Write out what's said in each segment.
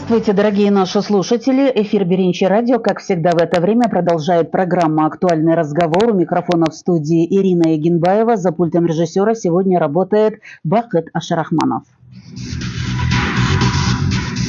Здравствуйте, дорогие наши слушатели. Эфир Беринчи радио, как всегда в это время, продолжает программа «Актуальный разговор». У микрофона в студии Ирина Егенбаева. За пультом режиссера сегодня работает Бакыт Ашарахманов.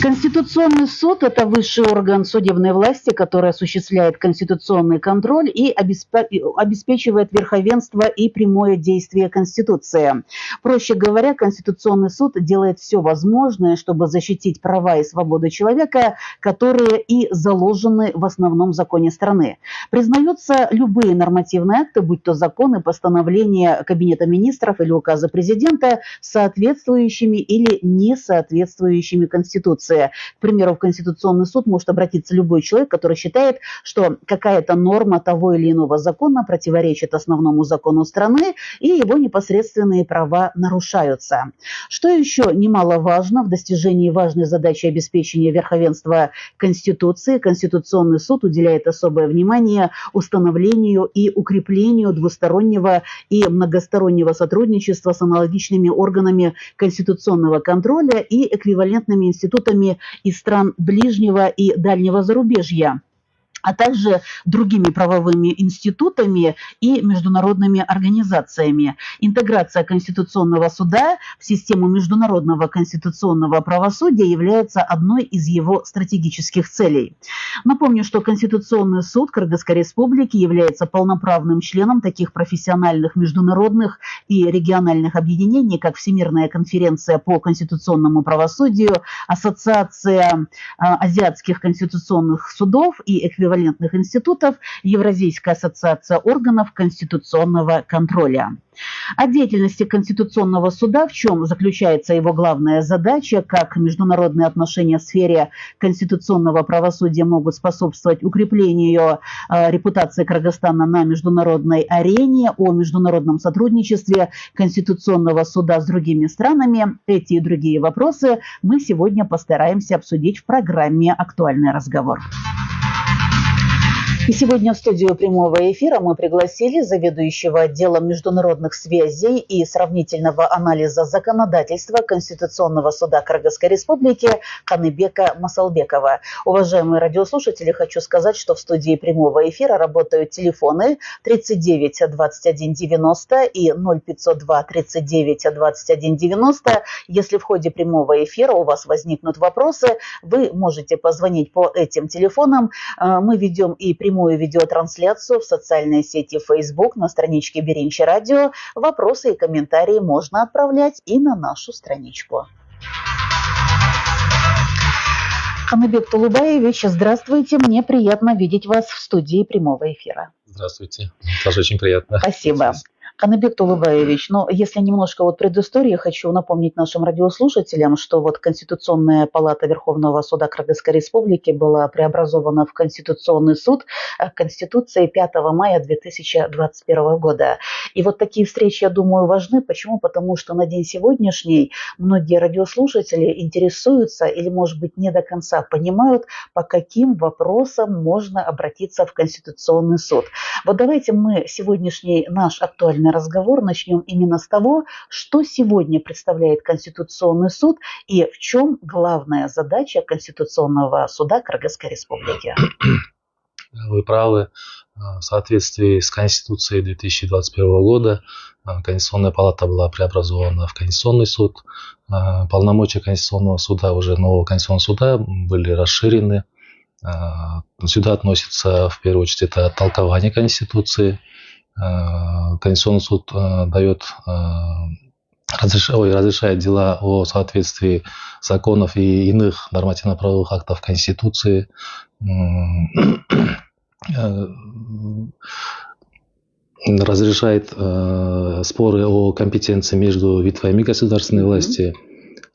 Конституционный суд – это высший орган судебной власти, который осуществляет конституционный контроль и обеспечивает верховенство и прямое действие Конституции. Проще говоря, Конституционный суд делает все возможное, чтобы защитить права и свободы человека, которые и заложены в основном законе страны. Признаются любые нормативные акты, будь то законы, постановления Кабинета министров или указа президента, соответствующими или не соответствующими Конституции. К примеру, в Конституционный суд может обратиться любой человек, который считает, что какая-то норма того или иного закона противоречит основному закону страны, и его непосредственные права нарушаются. Что еще немаловажно в достижении важной задачи обеспечения верховенства Конституции, Конституционный суд уделяет особое внимание установлению и укреплению двустороннего и многостороннего сотрудничества с аналогичными органами конституционного контроля и эквивалентными институтами из стран ближнего и дальнего зарубежья, а также другими правовыми институтами и международными организациями. Интеграция Конституционного суда в систему международного конституционного правосудия является одной из его стратегических целей. Напомню, что Конституционный суд Кыргызской Республики является полноправным членом таких профессиональных международных и региональных объединений, как Всемирная конференция по конституционному правосудию, Ассоциация азиатских конституционных судов и эквивалентных институтов, Евразийская ассоциация органов конституционного контроля. О деятельности Конституционного суда, в чем заключается его главная задача, как международные отношения в сфере конституционного правосудия могут способствовать укреплению репутации Кыргызстана на международной арене, о международном сотрудничестве Конституционного суда с другими странами. Эти и другие вопросы мы сегодня постараемся обсудить в программе «Актуальный разговор». И сегодня в студию прямого эфира мы пригласили заведующего отделом международных связей и сравнительного анализа законодательства Конституционного суда Кыргызской Республики Каныбека Масалбекова. Уважаемые радиослушатели, хочу сказать, что в студии прямого эфира работают телефоны 39 21 90 и 0502 39 21 90. Если в ходе прямого эфира у вас возникнут вопросы, вы можете позвонить по этим телефонам. Мы ведем и прямую видеотрансляцию в социальной сети Facebook на страничке Беринчи радио. Вопросы и комментарии можно отправлять и на нашу страничку. Каныбек Тулубаевич, здравствуйте. Мне приятно видеть вас в студии прямого эфира. Здравствуйте. Тоже очень приятно. Спасибо. Каныбек Тулубаевич, но если немножко предыстории, хочу напомнить нашим радиослушателям, что Конституционная палата Верховного суда Кыргызской Республики была преобразована в Конституционный суд Конституцией 5 мая 2021 года. И такие встречи, я думаю, важны. Почему? Потому что на день сегодняшний многие радиослушатели интересуются или, может быть, не до конца понимают, по каким вопросам можно обратиться в Конституционный суд. Давайте мы сегодняшний наш актуальный разговор начнем именно с того, что сегодня представляет Конституционный суд и в чем главная задача Конституционного суда Кыргызской Республики. Вы правы. В соответствии с Конституцией 2021 года Конституционная палата была преобразована в Конституционный суд. Полномочия Конституционного суда, уже нового Конституционного суда, были расширены. Сюда относится, в первую очередь, это толкование Конституции. Конституционный суд разрешает дела о соответствии законов и иных нормативно-правовых актов Конституции, разрешает споры о компетенции между ветвями государственной власти,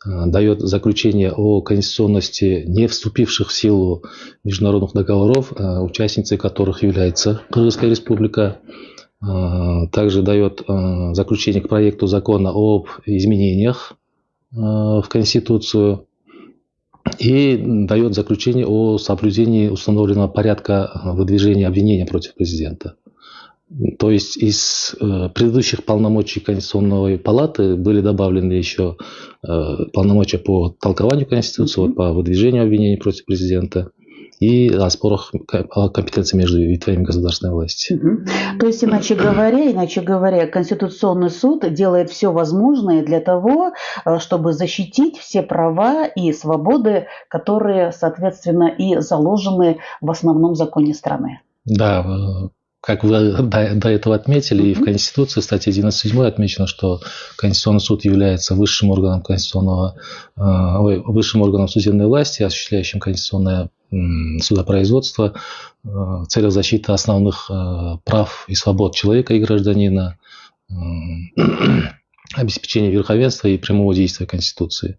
дает заключение о конституционности не вступивших в силу международных договоров, участницей которых является Кыргызская Республика. Также дает заключение к проекту закона об изменениях в Конституцию и дает заключение о соблюдении установленного порядка выдвижения обвинения против президента. То есть из предыдущих полномочий Конституционной палаты были добавлены еще полномочия по толкованию Конституции, вот, по выдвижению обвинений против президента и о спорах о компетенции между ветвями государственной власти. То есть, иначе говоря, Конституционный суд делает все возможное для того, чтобы защитить все права и свободы, которые, соответственно, и заложены в основном законе страны. Да, как вы до этого отметили, и в Конституции, в статье 97 отмечено, что Конституционный суд является высшим органом высшим органом судебной власти, осуществляющим конституционное судопроизводство в целях защиты основных прав и свобод человека и гражданина, обеспечения верховенства и прямого действия Конституции.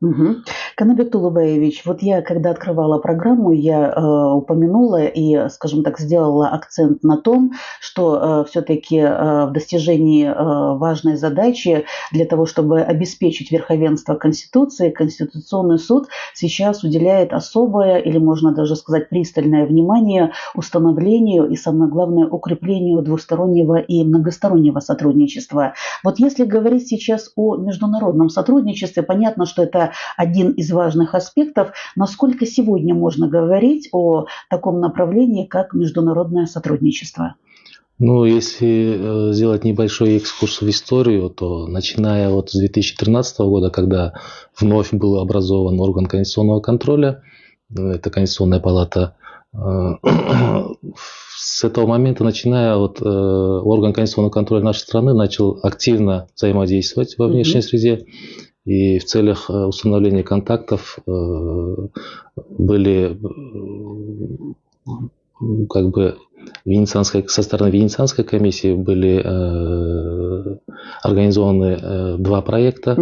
Канабек Тулубаевич, вот я, когда открывала программу, я упомянула и, скажем так, сделала акцент на том, что все-таки в достижении важной задачи для того, чтобы обеспечить верховенство Конституции, Конституционный суд сейчас уделяет особое, или можно даже сказать пристальное внимание установлению и, самое главное, укреплению двустороннего и многостороннего сотрудничества. Вот если говорить сейчас о международном сотрудничестве, понятно, что это один из важных аспектов. Насколько сегодня можно говорить о таком направлении, как международное сотрудничество? Ну, если сделать небольшой экскурс в историю, то начиная вот с 2013 года, когда вновь был образован орган конституционного контроля, это Конституционная палата, с этого момента, начиная, орган конституционного контроля нашей страны начал активно взаимодействовать во внешней среде. И в целях установления контактов были со стороны Венецианской комиссии были организованы два проекта.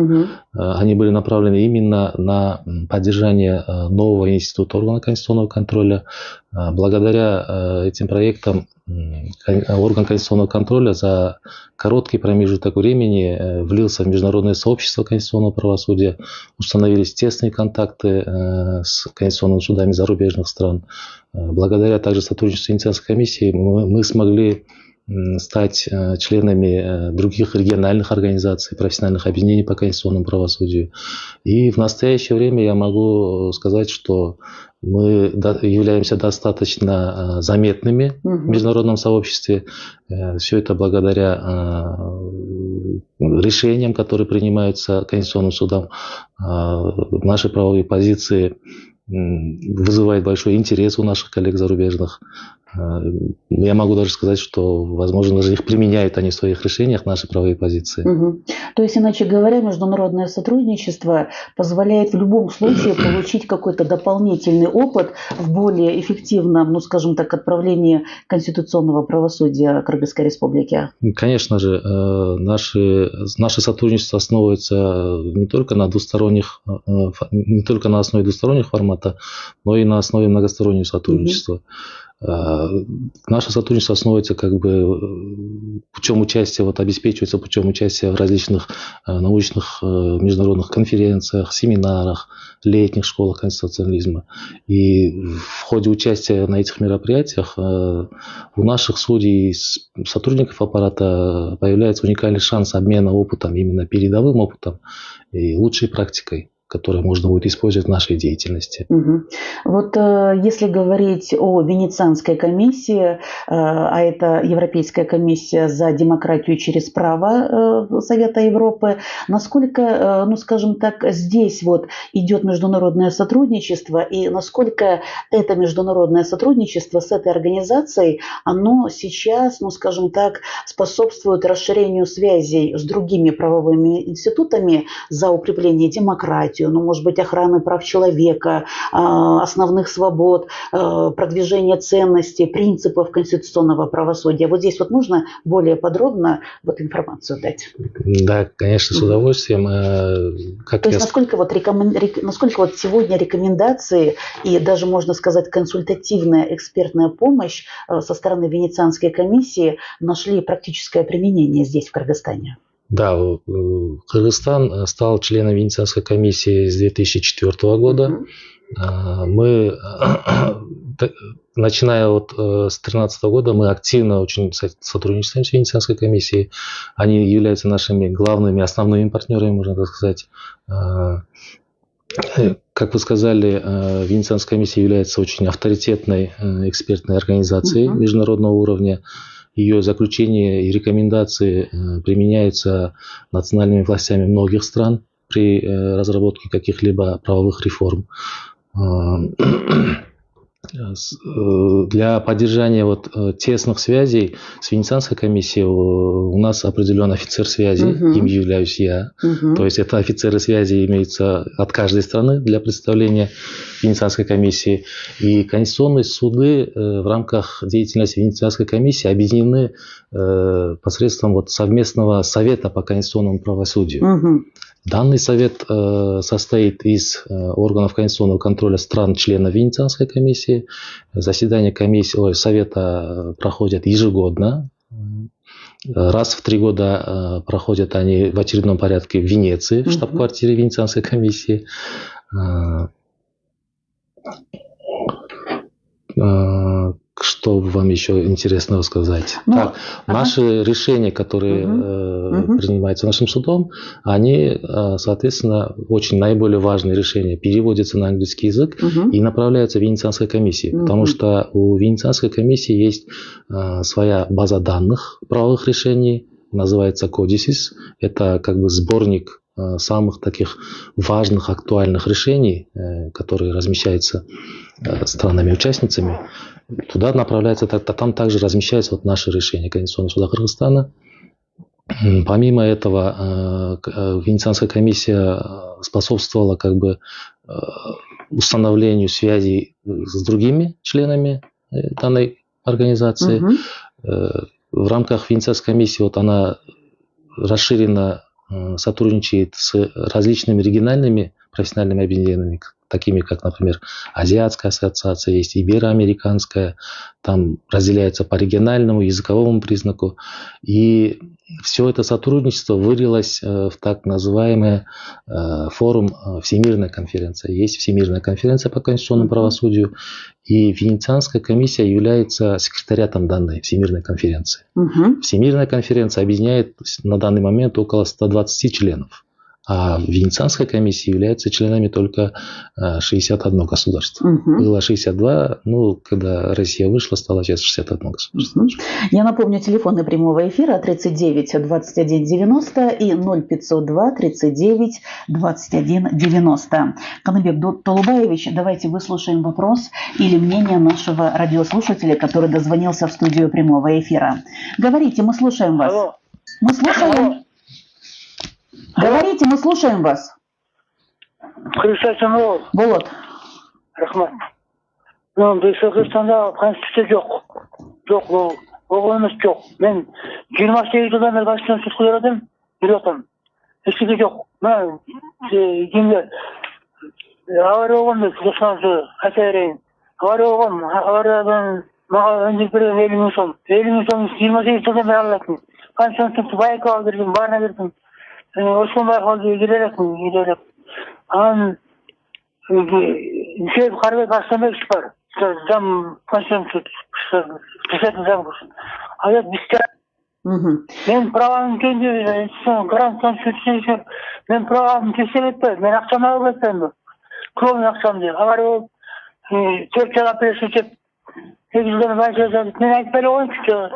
Они были направлены именно на поддержание нового института органа конституционного контроля. Благодаря этим проектам орган конституционного контроля за короткий промежуток времени влился в международное сообщество конституционного правосудия, установились тесные контакты с конституционными судами зарубежных стран. Благодаря также сотрудничеству Венецианской комиссии мы смогли стать членами других региональных организаций, профессиональных объединений по конституционному правосудию. И в настоящее время я могу сказать, что мы являемся достаточно заметными в международном сообществе. Все это благодаря решениям, которые принимаются Конституционным судом. Наши правовые позиции вызывают большой интерес у наших коллег зарубежных. Я могу даже сказать, что, возможно, даже их применяют они в своих решениях, наши правовые позиции. То есть, иначе говоря, международное сотрудничество позволяет в любом случае получить какой-то дополнительный опыт в более эффективном, скажем так, отправлении конституционного правосудия Кыргызской Республики. Конечно же, наше сотрудничество основывается не только на основе двусторонних формата, но и на основе многостороннего сотрудничества. Наше сотрудничество основывается обеспечивается путем участия в различных научных международных конференциях, семинарах, летних школах конституционализма. И в ходе участия на этих мероприятиях у наших судей и сотрудников аппарата появляется уникальный шанс обмена опытом, именно передовым опытом и лучшей практикой, которые можно будет использовать в нашей деятельности. Вот если говорить о Венецианской комиссии, а это Европейская комиссия за демократию через право Совета Европы, насколько, скажем так, здесь идет международное сотрудничество, и насколько это международное сотрудничество с этой организацией, оно сейчас, скажем так, способствует расширению связей с другими правовыми институтами за укрепление демократии, может быть, охраны прав человека, основных свобод, продвижения ценностей, принципов конституционного правосудия. Вот здесь можно более подробно информацию дать? Да, конечно, с удовольствием. Насколько сегодня рекомендации и даже, можно сказать, консультативная экспертная помощь со стороны Венецианской комиссии нашли практическое применение здесь, в Кыргызстане? Да, Кыргызстан стал членом Венецианской комиссии с 2004 года. Мы, начиная вот с 2013 года, мы активно очень сотрудничаем с Венецианской комиссией. Они являются нашими главными, основными партнерами, можно так сказать. Как вы сказали, Венецианская комиссия является очень авторитетной экспертной организацией международного уровня. Ее заключения и рекомендации применяются национальными властями многих стран при разработке каких-либо правовых реформ. Для поддержания тесных связей с Венецианской комиссией у нас определен офицер связи, им являюсь я. То есть это офицеры связи имеются от каждой страны для представления Венецианской комиссии. И конституционные суды в рамках деятельности Венецианской комиссии объединены посредством совместного совета по конституционному правосудию. Данный совет состоит из органов конституционного контроля стран-членов Венецианской комиссии. Заседания совета проходят ежегодно. Раз в 3 года проходят они в очередном порядке в Венеции, в штаб-квартире Венецианской комиссии. Что вам еще интересного сказать? Наши решения, которые принимаются нашим судом, они, соответственно, очень наиболее важные решения переводятся на английский язык и направляются в Венецианской комиссии. Потому что у Венецианской комиссии есть своя база данных правовых решений, называется Codices. Это как бы сборник самых таких важных, актуальных решений, которые размещаются странами-участницами. Туда направляется, там также размещаются наши решения Конституционного суда Кыргызстана. Помимо этого, Венецианская комиссия способствовала установлению связей с другими членами данной организации. В рамках Венецианской комиссии она расширенно сотрудничает с различными региональными профессиональными объединениями, такими как, например, Азиатская ассоциация, есть Ибероамериканская, там разделяется по региональному, языковому признаку. И все это сотрудничество вылилось в так называемый форум Всемирная конференция. Есть Всемирная конференция по конституционному правосудию, и Венецианская комиссия является секретариатом данной Всемирной конференции. Всемирная конференция объединяет на данный момент около 120 членов. А Венецианской комиссии являются членами только 61 государство. Было 62, когда Россия вышла, стало сейчас 61 государство. Я напомню, телефоны прямого эфира 39 21 90 и 0502 39 21 90. Каныбек Толубаевич, давайте выслушаем вопрос или мнение нашего радиослушателя, который дозвонился в студию прямого эфира. Говорите, мы слушаем вас. Алло. Мы слушаем. Алло. Говорите, мы слушаем вас. Кыргызстан Вот. Рахмат. Біз Кыргызстанда конституция жоқ, ол емес жоқ. Мен 28 жылдан бері конституция сүріп келатырмын, жүріп ештеңе жоқ. Мен кімге авария болған Қазақстанды айта берейін. Авария болған, авариядан маған өндіріп берген 50 мың сом. 50 мың сом 28 жылдан бері алатын. Конституцияны байқауға бердім, барына бердім. Osman Bey giderek an şey kararı başlamak ister. Zam konuşuyoruz. Hayat bizde. Ben pravamı kendi grant konuşuyoruz. Ben pravamı kesinlikle ben akşam alacağım. Krom akşam diye. Haber Türkçe yapıyorsun. Hepsinden başlayacağız. Ben ekbeli oyun çıkıyor.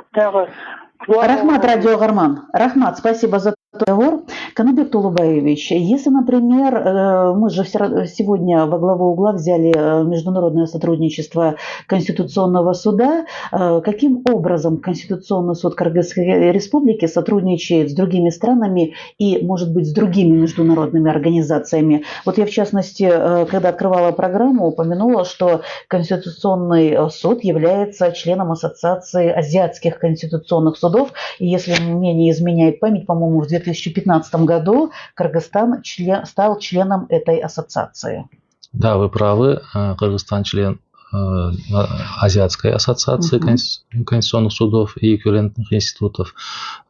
Рахмат, радиогарман. Рахмат, спасибо за разговор. Каныбек Толубаевич, если, например, мы же сегодня во главу угла взяли международное сотрудничество Конституционного суда, каким образом Конституционный суд Кыргызской Республики сотрудничает с другими странами и, может быть, с другими международными организациями? Вот я, в частности, когда открывала программу, упомянула, что Конституционный суд является членом Ассоциации азиатских конституционных судов, и если мне не изменяет память, по-моему, в 2015 году Кыргызстан стал членом этой ассоциации. Да, вы правы. Кыргызстан член Азиатской ассоциации конституционных судов и эквивалентных институтов.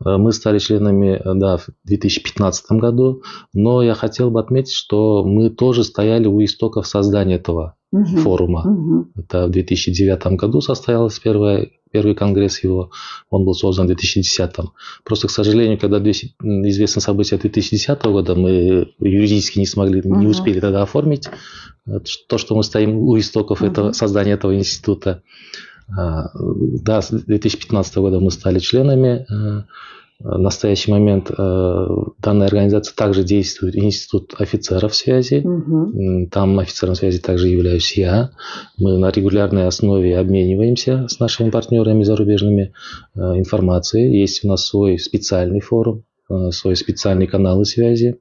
Мы стали членами в 2015 году, но я хотел бы отметить, что мы тоже стояли у истоков создания этого форума. Это в 2009 году состоялся первый конгресс его, он был создан в 2010. Просто, к сожалению, когда известны события 2010 года, мы юридически не успели тогда оформить то, что мы стоим у истоков создания этого института. Да, с 2015 года мы стали членами. В настоящий момент данная организация также действует институт офицеров связи. Там офицером связи также являюсь я. Мы на регулярной основе обмениваемся с нашими партнерами зарубежными информацией. Есть у нас свой специальный форум, свой специальный канал связи.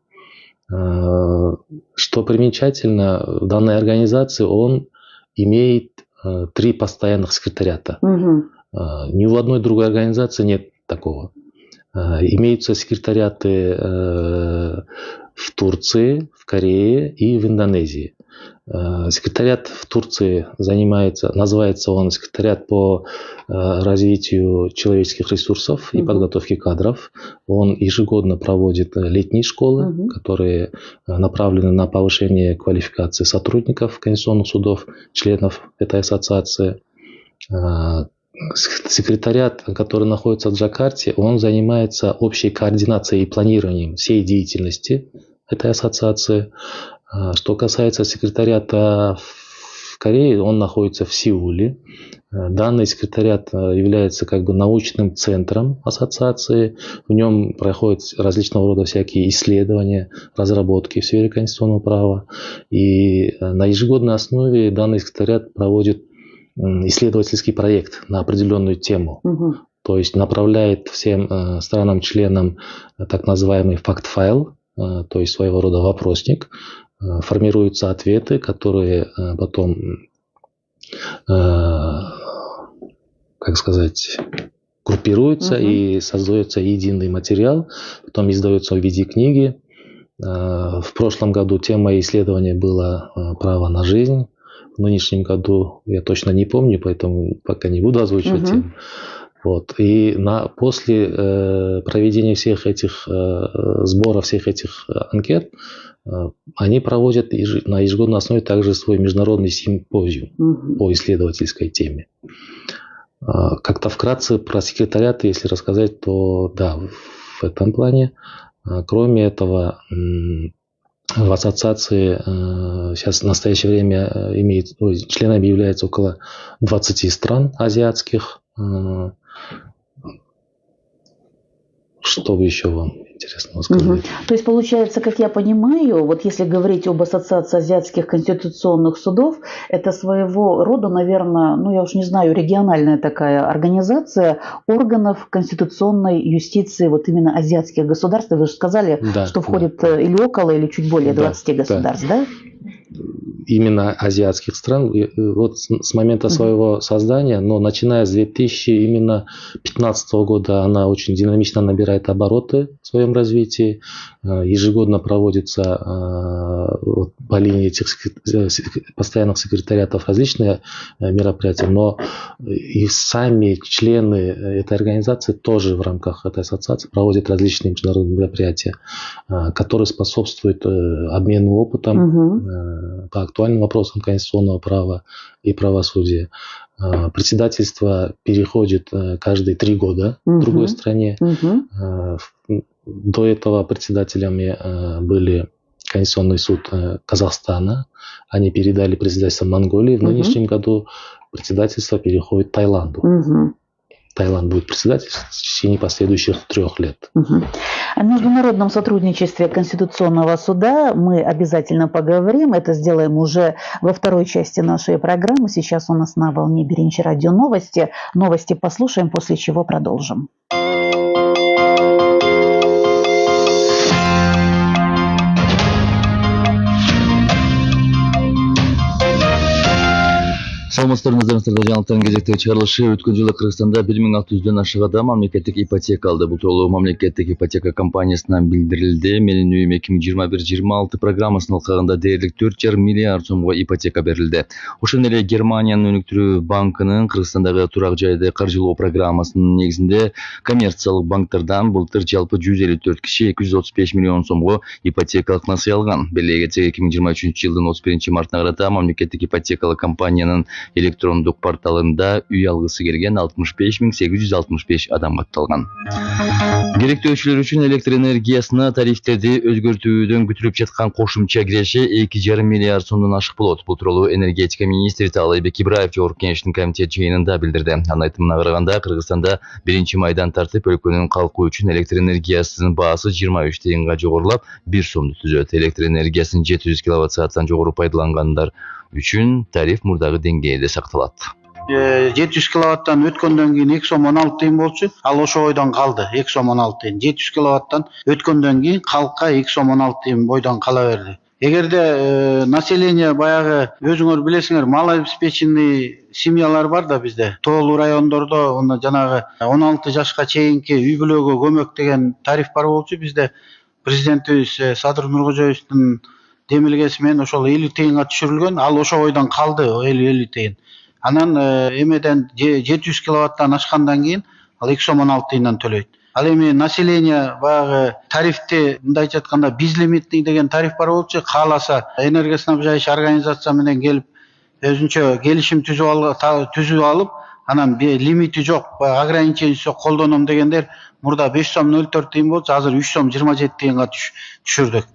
Что примечательно, в данной организации он имеет 3 постоянных секретариата. Ни у одной другой организации нет такого. Имеются секретариаты в Турции, в Корее и в Индонезии. Секретариат в Турции называется он секретариат по развитию человеческих ресурсов и подготовке кадров. Он ежегодно проводит летние школы, которые направлены на повышение квалификации сотрудников конституционных судов, членов этой ассоциации. Секретариат, который находится в Джакарте, он занимается общей координацией и планированием всей деятельности этой ассоциации. Что касается секретариата в Корее, он находится в Сеуле. Данный секретариат является как бы научным центром ассоциации. В нем проходят различного рода всякие исследования, разработки в сфере конституционного права. И на ежегодной основе данный секретариат проводит исследовательский проект на определенную тему. То есть направляет всем странам-членам так называемый факт-файл, то есть своего рода вопросник. Формируются ответы, которые потом, группируются и создается единый материал, потом издается в виде книги. В прошлом году тема исследования была «Право на жизнь». В нынешнем году я точно не помню, поэтому пока не буду озвучивать тему. Вот. И после проведения всех этих сборов, всех этих анкет, они проводят на ежегодной основе также свой международный симпозиум по исследовательской теме. Как-то вкратце про секретариат, если рассказать, то да, в этом плане. Кроме этого, в ассоциации сейчас в настоящее время членами является около 20 стран азиатских. Что бы еще вам интересного сказать? То есть, получается, как я понимаю, вот если говорить об Ассоциации азиатских конституционных судов, это своего рода, наверное, я уж не знаю, региональная такая организация органов конституционной юстиции вот именно азиатских государств. Вы же сказали, что входит или около, или чуть более 20 государств, да? Именно азиатских стран. Вот с момента своего создания, но начиная с 2015 года, она очень динамично набирает обороты в своем развитии. Ежегодно проводится по линии этих постоянных секретариатов различные мероприятия, но и сами члены этой организации тоже в рамках этой ассоциации проводят различные международные мероприятия, которые способствуют обмену опытом по актуальным вопросам конституционного права и правосудия. Председательство переходит каждые 3 года в другой стране. До этого председателями были Конституционный суд Казахстана. Они передали председательство Монголии. В нынешнем году председательство переходит Таиланду. Таиланд будет председательствовать в течение последующих 3 лет. О международном сотрудничестве Конституционного суда мы обязательно поговорим. Это сделаем уже во второй части нашей программы. Сейчас у нас на волне Беринчи радио новости. Новости послушаем, после чего продолжим. Саламатсыздар, назарыңыздарда жаңалыктардын кезектеги чыгарылышы. Өткөн жылы Кыргызстанда 1600дөн ашык адам мамлекеттик ипотека алды. Бул тууралуу мамлекеттик ипотека компаниясынан билдирилди. Менин үйүм 2021-26 программасынын алкагында дээрлик 4,5 миллиард сомго ипотека берилди. Ошондой эле Германиянын өнүктүрүү банкынын Кыргызстандагы турак жайды каржылоо программасынын негизинде коммерциялык банктардан былтыр жалпы 154 киши 235 миллион сомго ипотекалык насыя алган. Белгилей кетсек, 2023 жылдын 31 мартына карата мамлекеттик ипотекалык компаниянын электрондук порталында үй алгысы келген 65 адам катталган. Керектөөчүлөр үчүн электр энергиясына тарифтерди өзгөртүүдөн күтүлүп жаткан кошумча киреше 2,5 миллиард сомдон ашык болот. Бул тууралуу энергетика министри Таалайбек Ибраев Жогорку Кеңештин комитет жыйынында билдирди. Анын айтымына караганда, Кыргызстанда 1 майдан тартып өлкөнүн калкы үчүн электр энергиясынын баасы 23 тыйынга жогорулап 1 сомду түзөт. Электр энергиясын 700 киловатт-сааттан жогору пайдалангандар үчүн тариф мурдагы деңгээлде сакталат. 700 киловаттан өткөндөн кийин 2 сом 16 тыйын болчу. Ал ошо бойдон калды. 2 сом 16 тыйын. 700 киловаттан өткөндөн кийин калкка 2 сом 16 тыйын бойдон кала берди. Эгерде население баягы өзүңөр билесиңер, малообеспеченный семьялар бар да бизде. Тоолуу райондордо жанагы 16 жашка чейинки үй бүлөгө көмөк деген тариф бар болчу. Бизде президентибиз Садыр Нуркожоевдун демилгеси менен ошол 50 тыйынга түшүрүлгөн. Ал ошо бойдон калды, 50 тыйын. Анан эмеден 700 киловаттан ашкандан кийин ал 2 сом 16 тыйындан төлөйт. Ал эми население баягы тарифти мындайча айтканда безлимитный деген тариф бар болчу. Кааласа энергоснабжающий организация менен келип өзүнчө келишим түзүп алып, анан лимити жок, ограничениясы колдоном дегендер мурда 5 сом 04 тыйын болчу, азыр 3 сом 27 тыйынга түшүрдүк.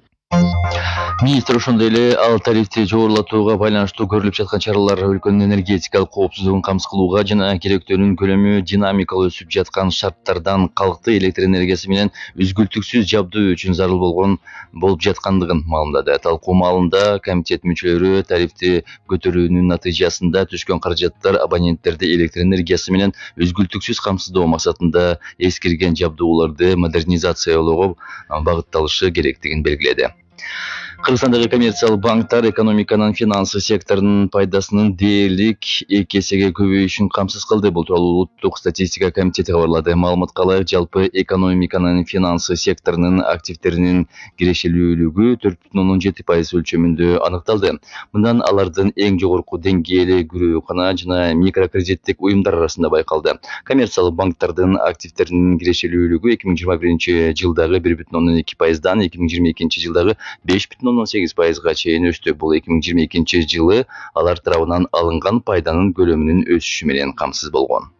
Министр ошондой эле ал тарифти жогорулатууга байланыштуу көрүлүп жаткан чаралар өлкөнүн энергетикалык коопсуздугун камсыз кылууга жана керектөөнүн көлөмү динамикалуу өсүп жаткан шарттардан калкты электр энергиясы менен үзгүлтүксүз жабдуу үчүн зарыл болуп жаткандыгын маалымдады. Талкуу маалында комитет мүчөлөрү тарифти көтөрүүнүн натыйжасында түшкөн каражаттар абоненттерди электр энергиясы менен үзгүлтүксүз камсыздоо максатында эскирген жабдууларды модернизациялоого багытталышы керектигин белгиледи. Кыргызстандагы коммерциялык банктар экономиканын финансы секторунун пайдасынын дээрлик 2 эсеге көбөйүшүн камсыз кылды. Бул тууралуу Улуттук статистика комитети кабарлады. Маалыматка ылайык, жалпы экономиканын финансы секторунун активдеринин кирешелүүлүгү 4,7% өлчөмүндө аныкталды. Мындан алардын эң жогорку деңгээли күрөөнкана жана микрокредиттик уюмдар арасында байкалды. Коммерциялык банктардын активдеринин кирешелүүлүгү 2021 жылдагы 1,2%дан 2022 жылдагы 5,8%га чейин өстү. Бул 2022 жылы алар тарабынан алынган пайданын көлөмүнүн өсүшү менен камсыз болгон.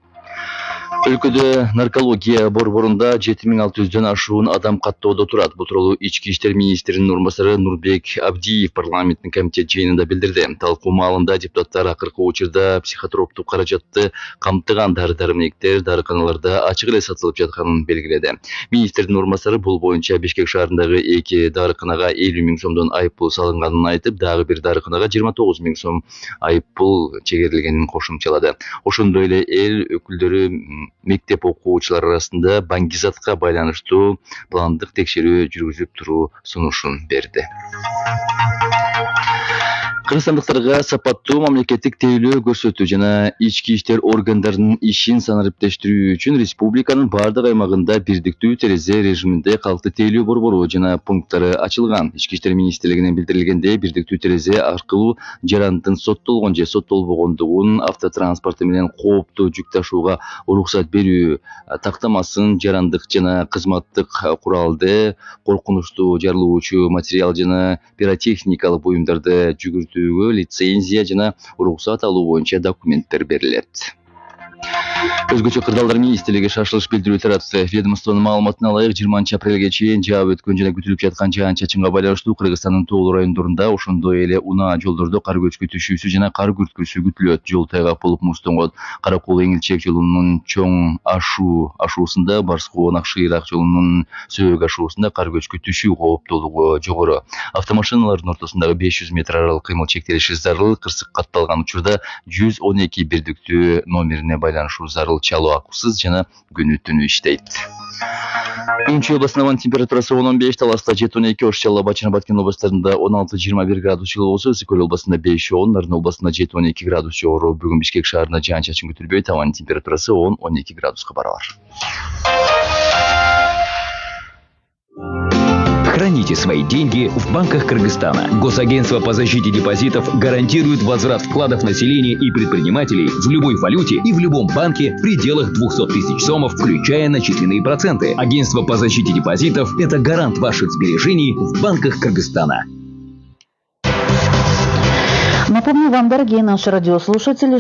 Өлкөдө наркология борборунда 7600дөн ашуун адам каттоодо турат. Бул тууралуу Ички иштер министринин орун басары Нурбек Абдиев парламенттин комитет жыйынында билдирди. Талкуу маалында депутаттар акыркы учурда психотроптук каражатты камтыган дары-дармектер дарыканаларда ачык эле сатылып жатканын белгиледи. Министрдин орун басары бул боюнча Бишкек шаарындагы 2 дарыканага 50 000 сомдон айыппул салынганын айтып, дагы бир дарыканага 29 000 сом айыппул чегерилгенин кошумчалады. Ошондой эле эл өкүлдөрү мектеп окуучулары арасында баңгизатка байланыштуу пландык текшерүү жүргүзүп туруу сунушун берди. Кыргызстандыктарга сапаттуу мамлекеттик тейлөө көрсөтүү жана ички иштер органдарынын ишин санариптештирүү үчүн республиканын бардык аймагында бирдиктүү терезе режиминде калкты тейлөө борбору жана пункттары ачылган. Ички иштер министрлигинен билдирилгендей, бирдиктүү терезе аркылуу жарандын соттолгон же соттолбогондугун, автотранспорты менен кооптуу жүк ташууга уруксат берүү тактамасын, жарандык жана кызматтык куралды, коркунучтуу жарылуучу материал жана пиротехникалык буюмдарды жүгүртүүгө лицензия жана уруксат алуу боюнча документтер берилет. Өзгөчө кырдаалдар министрлиги шашылыш билдирүү таратты. Ведомствонун маалыматына ылайык, 20 апрелге чейин жаап өткөн жана күтүлүп жаткан жаан-чачынга байланыштуу Кыргызстандын тоолуу райондорунда, ошондой эле унаа жолдордо кар көчкү түшүүсү жана кар күрткүсү күтүлөт. Жол тайгак болуп муздонгон. Каракол Эңилчек жолунун чоң ашуусунда, Барскоо Накшыйрак жолунун сөөгү ашуусунда кар көчкү түшүү кооптуулугу жогору. Автомашиналардын ортосундагы 500 метр аралык кыймыл чектелиши зарыл. Кырсык катталган учурда 112 бирдиктүү номерине байланыштуу зарыл чалуу акысыз жана күнү-түнү иштейт. Үрүмчи областында ауанын температурасы 10-15, Таласта 7-12, Ош, Чаллы, Бачкана, Баткен областарында 16-21 градус жылы болсо, Ысык Көл областында 5-10, Нарын областында 7-12 градус жогору. Бүгүн Бишкек шаарында жаан-чачын күтүлбөйт, ауанын температурасы 10-12 градуска барабар. Храните свои деньги в банках Кыргызстана. Госагентство по защите депозитов гарантирует возврат вкладов населения и предпринимателей в любой валюте и в любом банке в пределах 200 тысяч сомов, включая начисленные проценты. Агентство по защите депозитов – это гарант ваших сбережений в банках Кыргызстана. Напомню вам, дорогие наши радиослушатели,